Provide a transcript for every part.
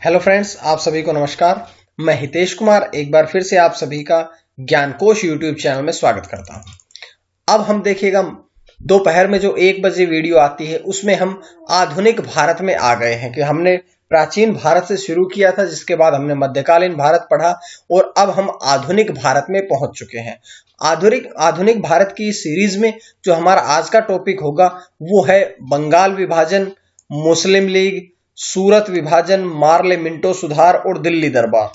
Hello friends, आप सभी को नमस्कार। मैं हितेश कुमार एक बार फिर से आप सभी का ज्ञानकोश यूट्यूब चैनल में स्वागत करता हूं। अब हम देखिएगा, दोपहर में जो 1 बजे वीडियो आती है उसमें हम आधुनिक भारत में आ गए हैं कि हमने प्राचीन भारत से शुरू किया था, जिसके बाद हमने मध्यकालीन भारत पढ़ा और अब हम आधुनिक भारत में पहुंच चुके हैं। आधुनिक भारत की सीरीज में जो हमारा आज का टॉपिक होगा वो है बंगाल विभाजन, मुस्लिम लीग, सूरत विभाजन, मार्ले मिंटो सुधार और दिल्ली दरबार।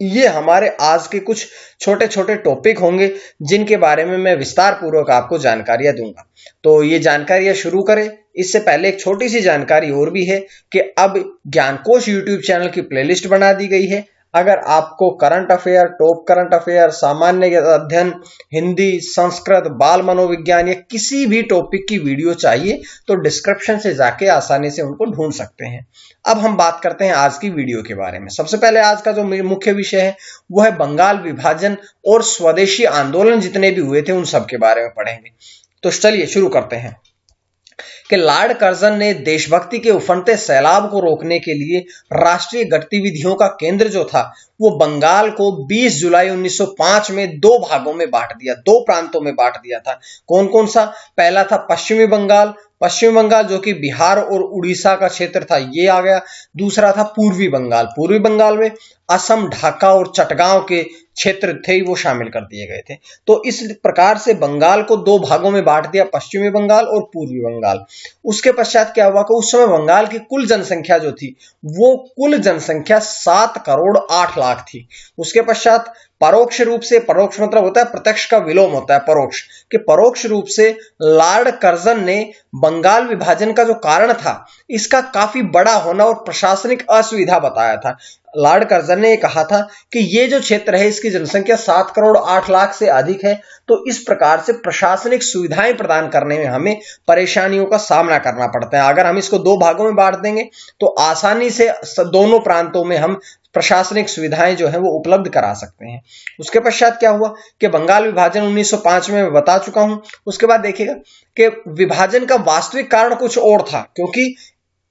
ये हमारे आज के कुछ छोटे छोटे टॉपिक होंगे जिनके बारे में मैं विस्तार पूर्वक आपको जानकारियां दूंगा। तो ये जानकारियां शुरू करें। इससे पहले एक छोटी सी जानकारी और भी है कि अब ज्ञानकोश यूट्यूब चैनल की प्लेलिस्ट बना दी गई है। अगर आपको current affair, top current affair, सामान्य अध्ययन, हिंदी, संस्कृत, बाल मनोविज्ञान या किसी भी टॉपिक की वीडियो चाहिए तो डिस्क्रिप्शन से जाके आसानी से उनको ढूंढ सकते हैं। अब हम बात करते हैं आज की वीडियो के बारे में। सबसे पहले आज का जो मुख्य विषय है वो है बंगाल विभाजन और स्वदेशी आंदोलन जितने भी हुए थे उन सब के बारे में पढ़ेंगे। तो चलिए शुरू करते हैं कि लॉर्ड कर्जन ने देशभक्ति के उफनते सैलाब को रोकने के लिए राष्ट्रीय गतिविधियों का केंद्र जो था वो बंगाल को 20 जुलाई 1905 में दो भागों में बांट दिया, दो प्रांतों में बांट दिया था। कौन कौन सा? पहला था पश्चिमी बंगाल जो कि बिहार और उड़ीसा का क्षेत्र था, ये आ गया। दूसरा था पूर्वी बंगाल में असम, ढाका और चटगांव के क्षेत्र थे वो शामिल कर दिए गए थे। तो इस प्रकार से बंगाल को दो भागों में बांट दिया, पश्चिमी बंगाल और पूर्वी बंगाल। उसके पश्चात क्या हुआ कि उस समय बंगाल की कुल जनसंख्या जो थी वो कुल जनसंख्या 7 करोड़ 8 लाख थी। उसके पश्चात परोक्ष रूप से, परोक्ष मतलब होता है प्रत्यक्ष का विलोम होता है परोक्ष, कि परोक्ष रूप से लॉर्ड कर्जन ने बंगाल विभाजन का जो कारण था इसका काफी बड़ा होना और प्रशासनिक असुविधा बताया था। लॉर्ड कर्जन ने कहा था कि ये जो क्षेत्र है इसकी जनसंख्या 7 करोड़ 8 लाख से अधिक है, तो इस प्रकार से प्रशासनिक सुविधाएं प्रदान करने में हमें परेशानियों का सामना करना पड़ता है। अगर हम इसको दो भागों में बांट देंगे तो आसानी से दोनों प्रांतों में हम प्रशासनिक सुविधाएं जो है वो उपलब्ध करा सकते हैं। उसके पश्चात क्या हुआ कि बंगाल विभाजन 1905 में मैं बता चुका हूं। उसके बाद देखिएगा कि विभाजन का वास्तविक कारण कुछ और था, क्योंकि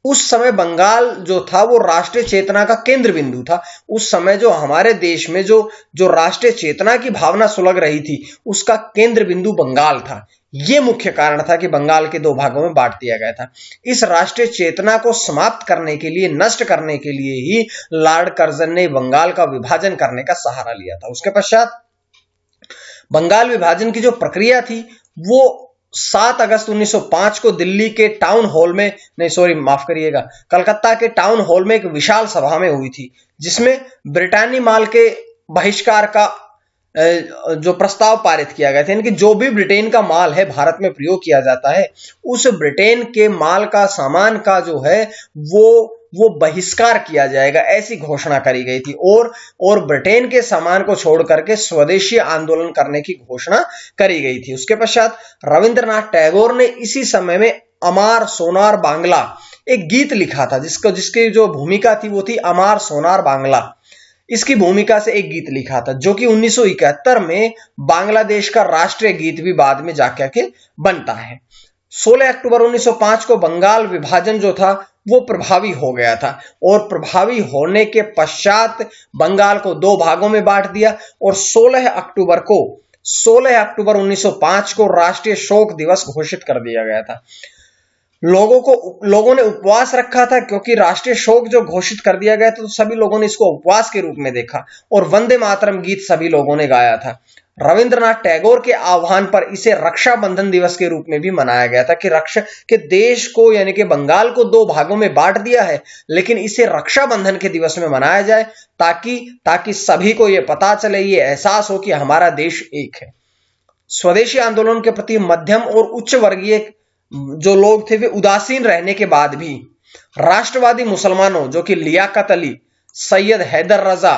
उस समय बंगाल जो था वो राष्ट्रीय चेतना का केंद्र बिंदु था। उस समय जो हमारे देश में जो राष्ट्रीय चेतना की भावना सुलग रही थी उसका केंद्र बिंदु बंगाल था। ये मुख्य कारण था कि बंगाल के दो भागों में बांट दिया गया था। इस राष्ट्रीय चेतना को समाप्त करने के लिए, नष्ट करने के लिए ही लॉर्ड कर्जन ने बंगाल का विभाजन करने का सहारा लिया था। उसके पश्चात बंगाल विभाजन की जो प्रक्रिया थी वो 7 अगस्त 1905 को दिल्ली के टाउन हॉल में, नहीं सॉरी माफ करिएगा, कलकत्ता के टाउन हॉल में एक विशाल सभा में हुई थी, जिसमें ब्रिटानी माल के बहिष्कार का जो प्रस्ताव पारित किया गया था। यानी कि जो भी ब्रिटेन का माल है भारत में प्रयोग किया जाता है उस ब्रिटेन के माल का, सामान का जो है वो बहिष्कार किया जाएगा, ऐसी घोषणा करी गई थी। और ब्रिटेन के सामान को छोड़ करके स्वदेशी आंदोलन करने की घोषणा करी गई थी। उसके पश्चात रविंद्रनाथ टैगोर ने इसी समय में अमार सोनार बांग्ला एक गीत लिखा था, जिसकी जो भूमिका थी वो थी अमार सोनार बांग्ला। इसकी भूमिका से एक गीत लिखा था जो कि 1971 में बांग्लादेश का राष्ट्रीय गीत भी बाद में जाकर के बनता है। 16 अक्टूबर 1905 को बंगाल विभाजन जो था वो प्रभावी हो गया था, और प्रभावी होने के पश्चात बंगाल को दो भागों में बांट दिया और 16 अक्टूबर 1905 को राष्ट्रीय शोक दिवस घोषित कर दिया गया था। लोगों ने उपवास रखा था, क्योंकि राष्ट्रीय शोक जो घोषित कर दिया गया था तो सभी लोगों ने इसको उपवास के रूप में देखा और वंदे मातरम गीत सभी लोगों ने गाया था। रविंद्रनाथ टैगोर के आह्वान पर इसे रक्षाबंधन दिवस के रूप में भी मनाया गया था कि देश को, यानी कि बंगाल को दो भागों में बांट दिया है लेकिन इसे रक्षाबंधन के दिवस में मनाया जाए, ताकि सभी को यह पता चले, ये एहसास हो कि हमारा देश एक है। स्वदेशी आंदोलन के प्रति मध्यम और उच्च वर्गीय जो लोग थे वे उदासीन रहने के बाद भी राष्ट्रवादी मुसलमानों, जो कि लियाकत अली, सैयद हैदर रजा,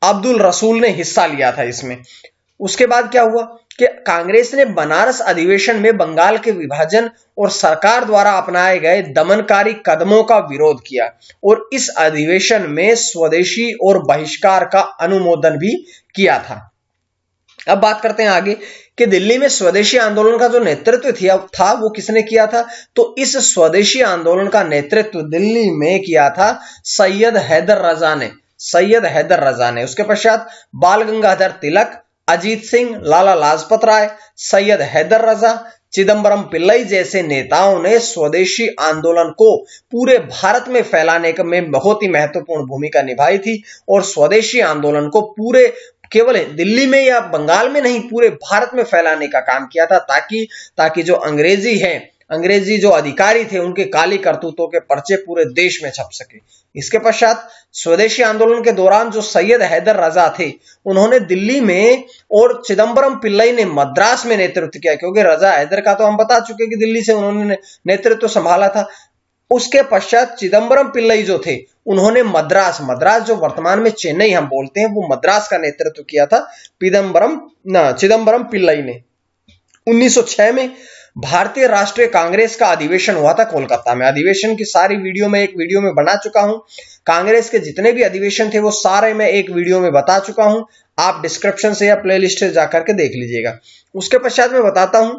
अब्दुल रसूल ने हिस्सा लिया था इसमें। उसके बाद क्या हुआ कि कांग्रेस ने बनारस अधिवेशन में बंगाल के विभाजन और सरकार द्वारा अपनाए गए दमनकारी कदमों का विरोध किया और इस अधिवेशन में स्वदेशी और बहिष्कार का अनुमोदन भी किया था। अब बात करते हैं आगे कि दिल्ली में स्वदेशी आंदोलन का जो नेतृत्व था वो किसने किया था। तो इस स्वदेशी आंदोलन का नेतृत्व दिल्ली में किया था सैयद हैदर रजा ने। उसके पश्चात बाल गंगाधर तिलक, अजीत सिंह, लाला लाजपत राय, सैयद हैदर रजा, चिदम्बरम पिल्लई जैसे नेताओं ने स्वदेशी आंदोलन को पूरे भारत में फैलाने में बहुत ही महत्वपूर्ण भूमिका निभाई थी और स्वदेशी आंदोलन को पूरे केवल दिल्ली में या बंगाल में नहीं पूरे भारत में फैलाने का काम किया था ताकि जो अंग्रेजी जो अधिकारी थे उनके काली करतूतों के पर्चे पूरे देश में छप सके। इसके पश्चात स्वदेशी आंदोलन के दौरान जो सैयद हैदर रजा थे उन्होंने दिल्ली में और चिदम्बरम पिल्लई ने मद्रास में नेतृत्व किया, क्योंकि रजा हैदर का तो हम बता चुके कि दिल्ली से उन्होंने नेतृत्व संभाला था। उसके पश्चात चिदम्बरम पिल्लई जो थे उन्होंने मद्रास जो वर्तमान में चेन्नई हम बोलते हैं वो मद्रास का नेतृत्व किया था चिदम्बरम पिल्लई ने। 1906 में भारतीय राष्ट्रीय कांग्रेस का अधिवेशन हुआ था कोलकाता में। अधिवेशन की सारी एक वीडियो में बना चुका हूं। कांग्रेस के जितने भी अधिवेशन थे वो सारे मैं एक वीडियो में बता चुका हूं, आप डिस्क्रिप्शन से या प्लेलिस्ट से जाकर के देख लीजिएगा। उसके पश्चात मैं बताता हूं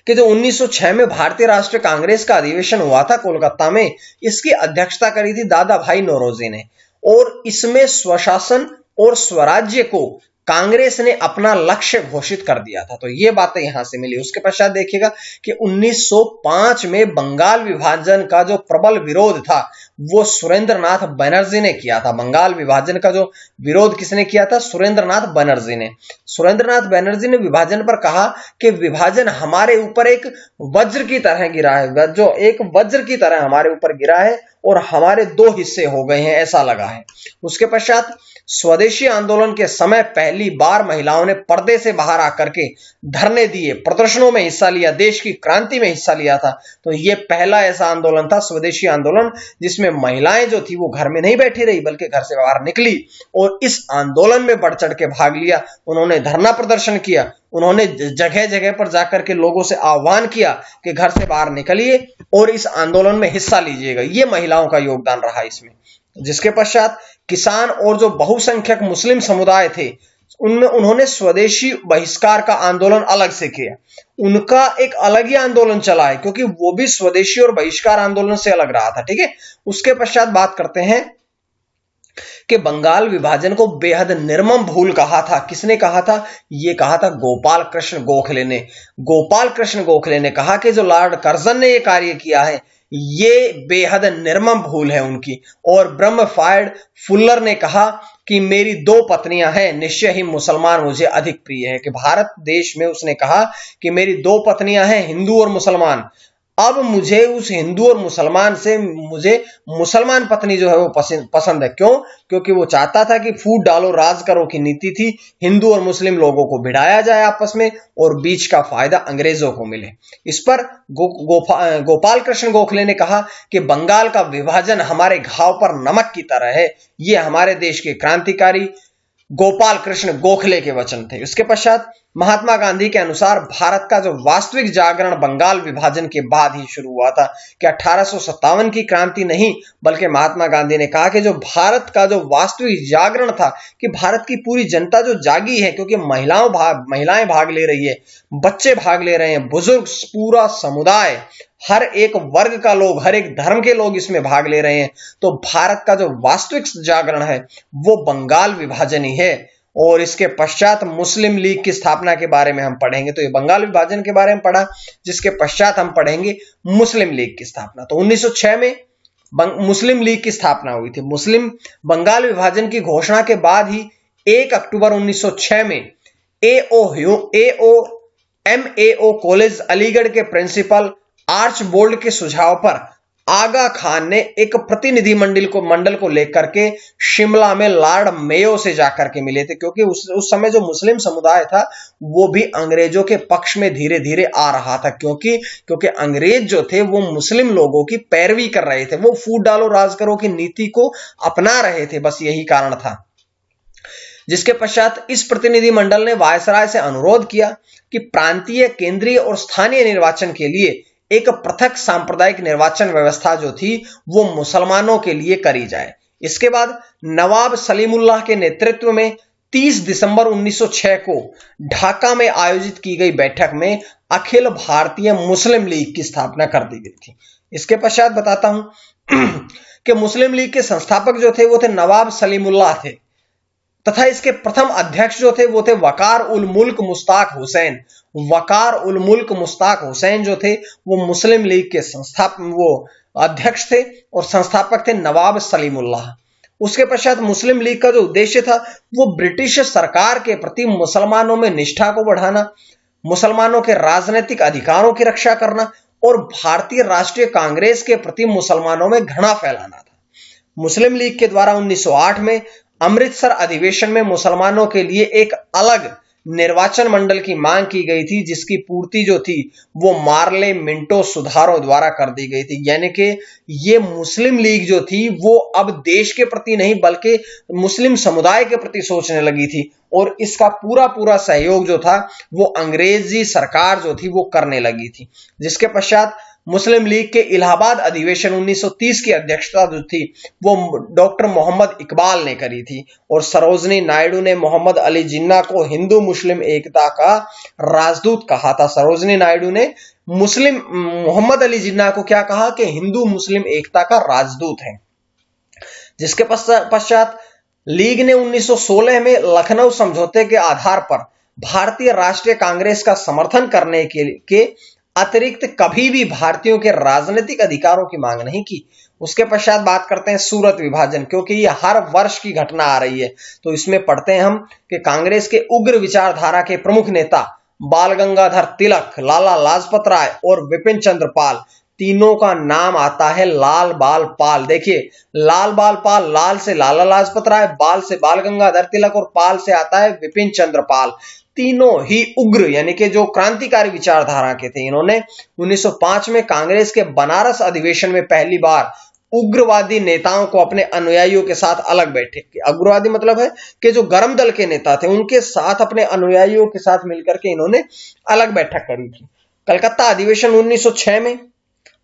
कि जो 1906 में भारतीय राष्ट्रीय कांग्रेस का अधिवेशन हुआ था कोलकाता में, इसकी अध्यक्षता करी थी दादा भाई नौरोजी ने और इसमें स्वशासन और स्वराज्य को कांग्रेस ने अपना लक्ष्य घोषित कर दिया था। तो ये बातें यहां से मिली। उसके पश्चात देखिएगा कि 1905 में बंगाल विभाजन का जो प्रबल विरोध था वो सुरेंद्रनाथ बनर्जी ने किया था। बंगाल विभाजन का जो विरोध किसने किया था? सुरेंद्रनाथ बनर्जी ने। सुरेंद्रनाथ बनर्जी ने विभाजन पर कहा कि विभाजन हमारे ऊपर एक वज्र की तरह गिरा है, जो एक वज्र की तरह हमारे ऊपर गिरा है और हमारे दो हिस्से हो गए हैं, ऐसा लगा है। उसके पश्चात स्वदेशी आंदोलन के समय पहली बार महिलाओं ने पर्दे से बाहर आकर के धरने दिए, प्रदर्शनों में हिस्सा लिया, देश की क्रांति में हिस्सा लिया था। तो ये पहला ऐसा आंदोलन था स्वदेशी आंदोलन जिसमें महिलाएं जो थी वो घर में नहीं बैठी रही बल्कि घर से बाहर निकली और इस आंदोलन में बढ़ चढ़ के भाग लिया। उन्होंने धरना प्रदर्शन किया, उन्होंने जगह जगह पर जाकर के लोगों से आह्वान किया कि घर से बाहर निकलिए और इस आंदोलन में हिस्सा लीजिएगा। ये महिलाओं का योगदान रहा इसमें। जिसके पश्चात किसान और जो बहुसंख्यक मुस्लिम समुदाय थे उनमें उन्होंने स्वदेशी बहिष्कार का आंदोलन अलग से किया। उनका एक अलग ही आंदोलन चला है क्योंकि वो भी स्वदेशी और बहिष्कार आंदोलन से अलग रहा था। ठीक है, उसके पश्चात बात करते हैं कि बंगाल विभाजन को बेहद निर्मम भूल कहा था। किसने कहा था? ये कहा था गोपाल कृष्ण गोखले ने। गोपाल कृष्ण गोखले ने कहा कि जो लॉर्ड कर्जन ने ये कार्य किया है ये बेहद निर्मम भूल है उनकी। और ब्रह्मफायड फुल्लर ने कहा कि मेरी दो पत्नियां हैं, निश्चय ही मुसलमान मुझे अधिक प्रिय है। कि भारत देश में उसने कहा कि मेरी दो पत्नियां हैं, हिंदू और मुसलमान, अब मुझे उस हिंदू और मुसलमान से मुझे मुसलमान पत्नी जो है वो पसंद है। क्यों? क्योंकि वो चाहता था कि फूट डालो राज करो की नीति थी, हिंदू और मुस्लिम लोगों को भिड़ाया जाए आपस में और बीच का फायदा अंग्रेजों को मिले। इस पर गोपाल कृष्ण गोखले ने कहा कि बंगाल का विभाजन हमारे घाव पर नमक की तरह है। ये हमारे देश के क्रांतिकारी गोपाल कृष्ण गोखले के वचन थे। इसके पश्चात महात्मा गांधी के अनुसार भारत का जो वास्तविक जागरण बंगाल विभाजन के बाद ही शुरू हुआ था। कि 1857 की क्रांति नहीं बल्कि महात्मा गांधी ने कहा कि जो भारत का जो वास्तविक जागरण था कि भारत की पूरी जनता जो जागी है, क्योंकि महिलाएं भाग ले रही है, बच्चे भाग ले रहे हैं, बुजुर्ग, पूरा समुदाय, हर एक वर्ग का लोग, हर एक धर्म के लोग इसमें भाग ले रहे हैं। तो भारत का जो वास्तविक जागरण है वो बंगाल विभाजन ही है। और इसके पश्चात मुस्लिम लीग की स्थापना के बारे में हम पढ़ेंगे। तो ये बंगाल विभाजन के बारे में पढ़ा, जिसके पश्चात हम पढ़ेंगे मुस्लिम लीग की स्थापना। तो 1906 में मुस्लिम लीग की स्थापना हुई थी। मुस्लिम बंगाल विभाजन की घोषणा के बाद ही 1 अक्टूबर 1906 में MAO कॉलेज अलीगढ़ के प्रिंसिपल आर्चबोल्ड के सुझाव पर आगा खान ने एक प्रतिनिधि मंडल को लेकर के शिमला में लॉर्ड मेयो से जाकर के मिले थे। क्योंकि उस समय जो मुस्लिम समुदाय था वो भी अंग्रेजों के पक्ष में धीरे धीरे आ रहा था। क्योंकि अंग्रेज जो थे वो मुस्लिम लोगों की पैरवी कर रहे थे, वो फूट डालो राज करो की नीति को अपना रहे थे, बस यही कारण था। जिसके पश्चात इस प्रतिनिधि मंडल ने वायसराय से अनुरोध किया कि प्रांतीय, केंद्रीय और स्थानीय निर्वाचन के लिए एक पृथक सांप्रदायिक निर्वाचन व्यवस्था जो थी वो मुसलमानों के लिए करी जाए। इसके बाद नवाब सलीमुल्लाह के नेतृत्व में 30 दिसंबर 1906 को ढाका में आयोजित की गई बैठक में अखिल भारतीय मुस्लिम लीग की स्थापना कर दी गई थी। इसके पश्चात बताता हूं कि मुस्लिम लीग के संस्थापक जो थे वो थे नवाब सलीमुल्लाह थे, तथा इसके प्रथम अध्यक्ष जो थे वो थे वकार उल मुल्क मुश्ताक हुसैन। वकार उल मुल्क मुश्ताक हुसैन जो थे वो मुस्लिम लीग के अध्यक्ष थे और संस्थापक थे नवाब सलीमुल्लाह। उसके पश्चात मुस्लिम लीग का जो उद्देश्य था वो ब्रिटिश सरकार के प्रति मुसलमानों में निष्ठा को बढ़ाना, मुसलमानों के राजनीतिक अधिकारों की रक्षा करना और भारतीय राष्ट्रीय कांग्रेस के प्रति मुसलमानों में घृणा फैलाना था। मुस्लिम लीग के द्वारा 1908 में अमृतसर अधिवेशन में मुसलमानों के लिए एक अलग निर्वाचन मंडल की मांग की गई थी, जिसकी पूर्ति जो थी वो मार्ले मिंटो सुधारों द्वारा कर दी गई थी। यानी कि ये मुस्लिम लीग जो थी वो अब देश के प्रति नहीं बल्कि मुस्लिम समुदाय के प्रति सोचने लगी थी और इसका पूरा सहयोग जो था वो अंग्रेजी सरकार जो थी वो करने लगी थी। जिसके पश्चात मुस्लिम लीग के इलाहाबाद अधिवेशन 1930 की अध्यक्षता जो थी वो डॉक्टर मोहम्मद इकबाल ने करी थी और सरोजनी नायडू ने मोहम्मद अली जिन्ना को हिंदू मुस्लिम एकता का राजदूत कहा था। सरोजनी नायडू ने मोहम्मद अली जिन्ना को क्या कहा कि हिंदू मुस्लिम एकता का राजदूत है। जिसके पश्चात लीग ने 1916 में लखनऊ समझौते के आधार पर भारतीय राष्ट्रीय कांग्रेस का समर्थन करने के अतिरिक्त कभी भी भारतीयों के राजनीतिक अधिकारों की मांग नहीं की। उसके पश्चात बात करते हैं सूरत विभाजन, क्योंकि ये हर वर्ष की घटना आ रही है तो इसमें पढ़ते हैं हम कि कांग्रेस के उग्र विचारधारा के प्रमुख नेता बाल गंगाधर तिलक, लाला लाजपत राय और विपिन चंद्र पाल, तीनों का नाम आता है लाल बाल पाल। देखिए लाल बाल पाल, लाल से लाला लाजपत राय, बाल से बाल गंगाधर तिलक और पाल से आता है विपिन चंद्र पाल। तीनों ही उग्र यानी कि जो क्रांतिकारी विचारधारा के थे। इन्होंने 1905 में कांग्रेस के बनारस अधिवेशन में पहली बार उग्रवादी नेताओं को अपने अनुयायियों के साथ अलग बैठे। उग्रवादी मतलब है कि जो गरम दल के नेता थे उनके साथ अपने अनुयायियों के साथ मिलकर के इन्होंने अलग बैठक करी थी। कलकत्ता अधिवेशन 1906 में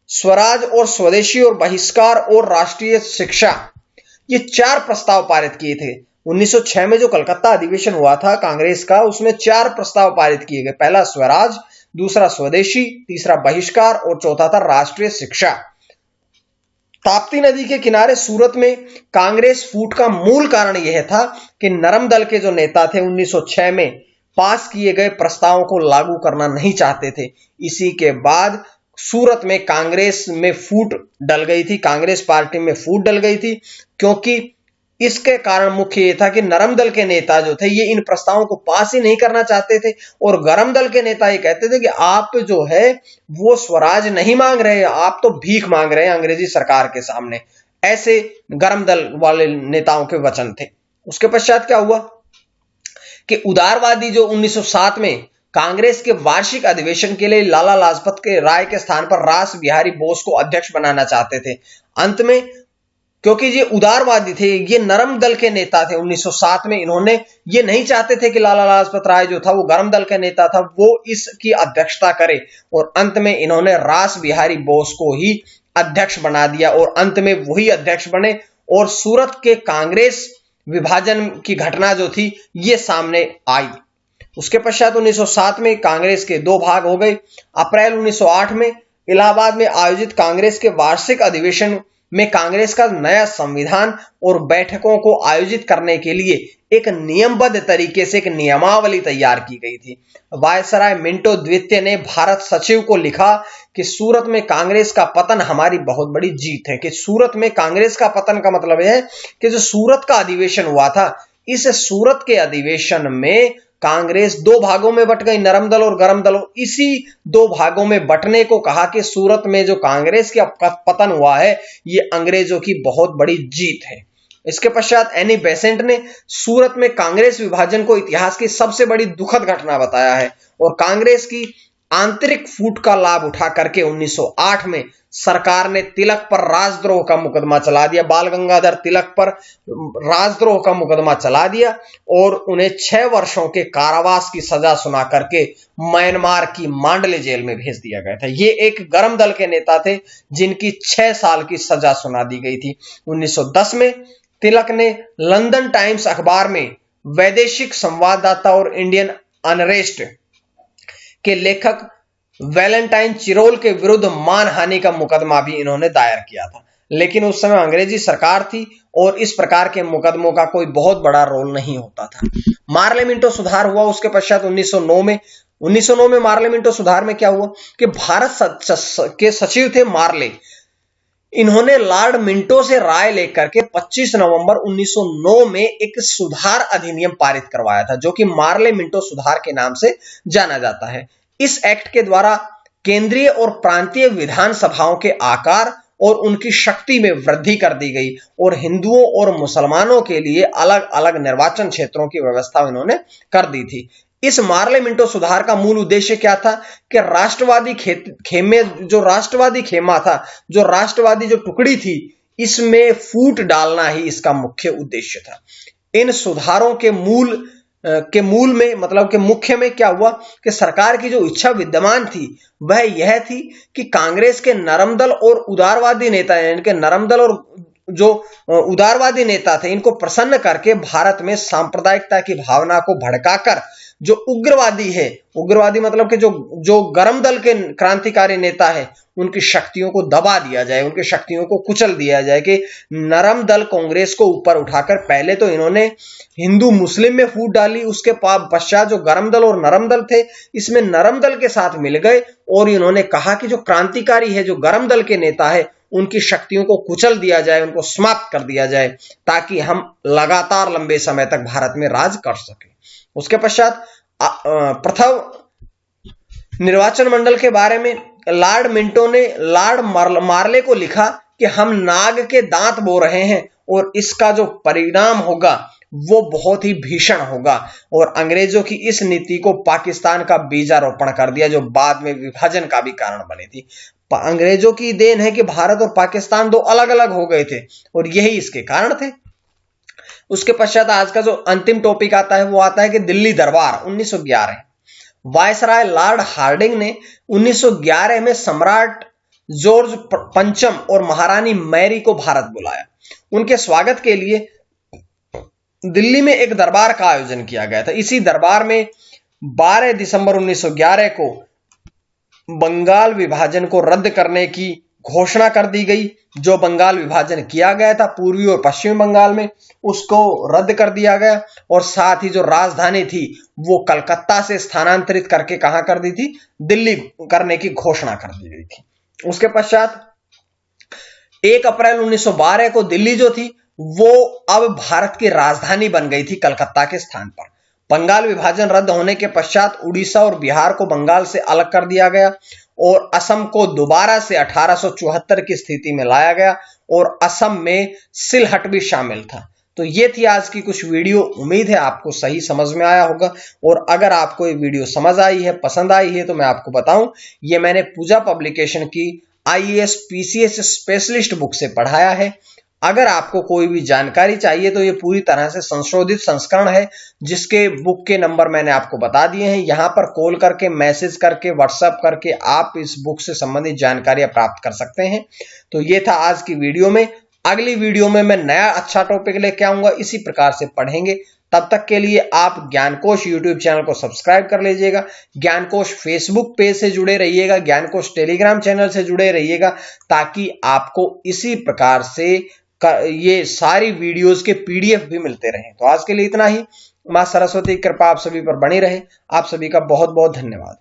स्वराज और स्वदेशी और बहिष्कार और राष्ट्रीय शिक्षा, ये 4 प्रस्ताव पारित किए थे। 1906 में जो कलकत्ता अधिवेशन हुआ था कांग्रेस का, उसमें 4 प्रस्ताव पारित किए गए। पहला स्वराज, दूसरा स्वदेशी, तीसरा बहिष्कार और चौथा था राष्ट्रीय शिक्षा। ताप्ती नदी के किनारे सूरत में कांग्रेस फूट का मूल कारण यह था कि नरम दल के जो नेता थे 1906 में पास किए गए प्रस्तावों को लागू करना नहीं चाहते थे। इसी के बाद सूरत में कांग्रेस में फूट डल गई थी, कांग्रेस पार्टी में फूट डल गई थी, क्योंकि इसके कारण मुख्य ये था कि नरम दल के नेता जो थे ये इन प्रस्तावों को पास ही नहीं करना चाहते थे और गरम दल के नेता ये कहते थे कि आप जो है वो स्वराज नहीं मांग रहे, आप तो भीख मांग रहे हैं अंग्रेजी सरकार के सामने। ऐसे गरम दल वाले नेताओं के वचन थे। उसके पश्चात क्या हुआ कि उदारवादी जो 1907 में कांग्रेस के वार्षिक अधिवेशन के लिए लाला लाजपत के राय के स्थान पर रास बिहारी बोस को अध्यक्ष बनाना चाहते थे। अंत में क्योंकि ये उदारवादी थे, ये नरम दल के नेता थे 1907 में, इन्होंने ये नहीं चाहते थे कि लाला लाजपत राय जो था वो गरम दल के नेता था वो इसकी अध्यक्षता करे और अंत में इन्होंने रास बिहारी बोस को ही अध्यक्ष बना दिया और अंत में वही अध्यक्ष बने और सूरत के कांग्रेस विभाजन की घटना जो थी ये सामने आई। उसके पश्चात 1907 में कांग्रेस के 2 भाग हो गए। अप्रैल 1908 में इलाहाबाद में आयोजित कांग्रेस के वार्षिक अधिवेशन में कांग्रेस का नया संविधान और बैठकों को आयोजित करने के लिए एक नियमबद्ध तरीके से एक नियमावली तैयार की गई थी। वायसराय मिंटो द्वितीय ने भारत सचिव को लिखा कि सूरत में कांग्रेस का पतन हमारी बहुत बड़ी जीत है। कि सूरत में कांग्रेस का पतन का मतलब यह है कि जो सूरत का अधिवेशन हुआ था, इस सूरत के अधिवेशन में कांग्रेस 2 भागों में बट गई, नरम दल और गरम दल। इसी 2 भागों में बटने को कहा कि सूरत में जो कांग्रेस का पतन हुआ है ये अंग्रेजों की बहुत बड़ी जीत है। इसके पश्चात एनी बेसेंट ने सूरत में कांग्रेस विभाजन को इतिहास की सबसे बड़ी दुखद घटना बताया है और कांग्रेस की आंतरिक फूट का लाभ उठा करके 1908 में सरकार ने तिलक पर राजद्रोह का मुकदमा चला दिया, बाल गंगाधर तिलक पर राजद्रोह का मुकदमा चला दिया और उन्हें 6 वर्षों के कारावास की सजा सुना करके म्यांमार की मांडले जेल में भेज दिया गया था। ये एक गरम दल के नेता थे जिनकी 6 साल की सजा सुना दी गई थी। 1910 में तिलक ने लंदन टाइम्स अखबार में वैदेशिक संवाददाता और इंडियन अनरेस्ट के लेखक वैलेंटाइन चिरोल के विरुद्ध मानहानि का मुकदमा भी इन्होंने दायर किया था। लेकिन उस समय अंग्रेजी सरकार थी और इस प्रकार के मुकदमों का कोई बहुत बड़ा रोल नहीं होता था। मार्ले मिंटो सुधार हुआ उसके पश्चात 1909 में मार्ले मिंटो सुधार में क्या हुआ कि भारत के सचिव थे मार्ले। इन्होंने लॉर्ड मिंटो से राय लेकर के 25 नवंबर 1909 में एक सुधार अधिनियम पारित करवाया था, जो कि मार्ले मिंटो सुधार के नाम से जाना जाता है। इस एक्ट के द्वारा केंद्रीय और प्रांतीय विधानसभाओं के आकार और उनकी शक्ति में वृद्धि कर दी गई और हिंदुओं और मुसलमानों के लिए अलग अलग निर्वाचन क्षेत्रों की व्यवस्था इन्होंने कर दी थी। इस मार्ले मिंटो सुधार का मूल उद्देश्य क्या था कि राष्ट्रवादी खेमा था, जो राष्ट्रवादी जो टुकड़ी थी, इसमें फूट डालना ही इसका मुख्य उद्देश्य था। इन सुधारों के मूल में मतलब के मुख्य में क्या हुआ कि सरकार की जो इच्छा विद्यमान थी वह यह थी कि कांग्रेस के नरम दल और उदारवादी नेता, इनके नरम दल और जो उदारवादी नेता थे, इनको प्रसन्न करके भारत में सांप्रदायिकता की भावना को भड़काकर जो उग्रवादी मतलब कि जो गरम दल के क्रांतिकारी नेता है, उनकी शक्तियों को दबा दिया जाए, उनकी शक्तियों को कुचल दिया जाए कि नरम दल कांग्रेस को ऊपर उठाकर पहले तो इन्होंने हिंदू मुस्लिम में फूट डाली, उसके पश्चात जो गरम दल और नरम दल थे इसमें नरम दल के साथ मिल गए और इन्होंने कहा कि जो क्रांतिकारी है, जो गरम दल के नेता है, उनकी शक्तियों को कुचल दिया जाए, उनको समाप्त कर दिया जाए ताकि हम लगातार लंबे समय तक भारत में राज कर सके। उसके पश्चात प्रथम निर्वाचन मंडल के बारे में लॉर्ड मिंटो ने लॉर्ड मार्ले को लिखा कि हम नाग के दांत बो रहे हैं और इसका जो परिणाम होगा वो बहुत ही भीषण होगा, और अंग्रेजों की इस नीति को पाकिस्तान का बीजारोपण कर दिया, जो बाद में विभाजन का भी कारण बनी थी। अंग्रेजों की देन है कि भारत और पाकिस्तान दो अलग अलग हो गए थे और यही इसके कारण थे। उसके पश्चात आज का जो अंतिम टॉपिक आता है वो आता है कि दिल्ली दरबार 1911। वायसराय लॉर्ड हार्डिंग ने 1911 में सम्राट जॉर्ज पंचम और महारानी मैरी को भारत बुलाया। उनके स्वागत के लिए दिल्ली में एक दरबार का आयोजन किया गया था। इसी दरबार में 12 दिसंबर 1911 को बंगाल विभाजन को रद्द करने की घोषणा कर दी गई। जो बंगाल विभाजन किया गया था पूर्वी और पश्चिमी बंगाल में, उसको रद्द कर दिया गया और साथ ही जो राजधानी थी वो कलकत्ता से स्थानांतरित करके कहां कर दी थी, दिल्ली करने की घोषणा कर दी गई थी। उसके पश्चात 1 अप्रैल 1912 को दिल्ली जो थी वो अब भारत की राजधानी बन गई थी कलकत्ता के स्थान पर। बंगाल विभाजन रद्द होने के पश्चात उड़ीसा और बिहार को बंगाल से अलग कर दिया गया और असम को दोबारा से 1874 की स्थिति में लाया गया और असम में सिलहट भी शामिल था। तो ये थी आज की कुछ वीडियो। उम्मीद है आपको सही समझ में आया होगा, और अगर आपको ये वीडियो समझ आई है, पसंद आई है, तो मैं आपको बताऊं, ये मैंने पूजा पब्लिकेशन की IAS PCS स्पेशलिस्ट बुक से पढ़ाया है। अगर आपको कोई भी जानकारी चाहिए तो ये पूरी तरह से संशोधित संस्करण है, जिसके बुक के नंबर मैंने आपको बता दिए हैं। यहाँ पर कॉल करके, मैसेज करके, व्हाट्सएप करके आप इस बुक से संबंधित जानकारियां प्राप्त कर सकते हैं। तो ये था आज की वीडियो में। अगली वीडियो में मैं नया अच्छा टॉपिक लेके आऊंगा, इसी प्रकार से पढ़ेंगे। तब तक के लिए आप ज्ञानकोश यूट्यूब चैनल को सब्सक्राइब कर लीजिएगा, ज्ञानकोश फेसबुक पेज से जुड़े रहिएगा, ज्ञानकोश टेलीग्राम चैनल से जुड़े रहिएगा, ताकि आपको इसी प्रकार से ये सारी वीडियोस के PDF भी मिलते रहें। तो आज के लिए इतना ही। मां सरस्वती की कृपा आप सभी पर बनी रहे। आप सभी का बहुत बहुत धन्यवाद।